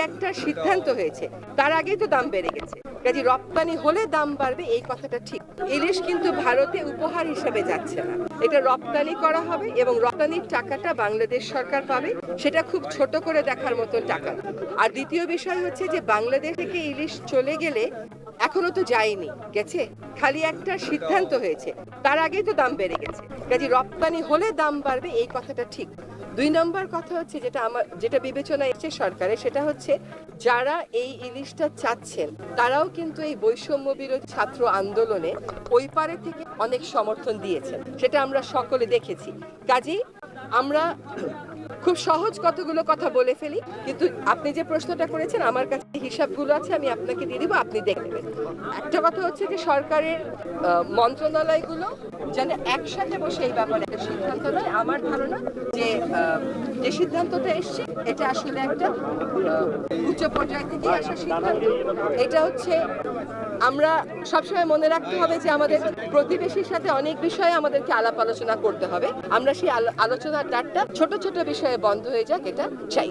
একটা সিদ্ধান্ত হয়েছে তার আগেই তো দাম বেড়ে গেছে। কাজে রপ্তানি হলে দাম বাড়বে এই কথাটা ঠিক। ইলিশ কিন্তু ভারতে উপহার হিসেবে যাচ্ছে না, এটা রপ্তানি করা হবে এবং রপ্তানির টাকাটা বাংলাদেশ সরকার পাবে। সেটা খুব ছোট করে দেখার মতো টাকা। আর দ্বিতীয় বিষয় হচ্ছে যে বাংলাদেশ থেকে ইলিশ চলে গেলে এখনো তো যায়নি, গেছে, খালি একটা সিদ্ধান্ত হয়েছে তার আগেই তো দাম বেড়ে গেছে। কাজে রপ্তানি হলে দাম বাড়বে এই কথাটা ঠিক। 2 নম্বর কথা হচ্ছে যেটা বিবেচনায় এসেছে সরকারের, সেটা হচ্ছে যারা এই ইলিশটা চাচ্ছেন তারাও কিন্তু এই বৈষম্য বিরোধী ছাত্র আন্দোলনে ওই পারে থেকে অনেক সমর্থন দিয়েছেন, সেটা আমরা সকলে দেখেছি। কাজেই আমরা খুব সহজ কতগুলো কথা বলে ফেলি, কিন্তু আপনি যে প্রশ্নটা করেছেন আমার কাছে হিসাবগুলো আছে, আমি আপনাকে দিয়ে দিব, আপনি দেখে নেবেন। একটা কথা হচ্ছে যে সরকারের মন্ত্রণালয়গুলো যেন একসাথে বসে এই ব্যাপারে একটা সিদ্ধান্ত নেয়। আমার ধারণা যে যে সিদ্ধান্তটা এসছে এটা আসলে একটা উচ্চ পর্যায় থেকে আসা সিদ্ধান্ত। এটা হচ্ছে আমরা সবসময় মনে রাখতে হবে যে আমাদের প্রতিবেশীর সাথে অনেক বিষয়ে আমাদেরকে আলাপ আলোচনা করতে হবে। আমরা সেই আলোচনার দ্বারটা ছোট ছোট বিষয়ে বন্ধ হয়ে যাক, এটা চাই।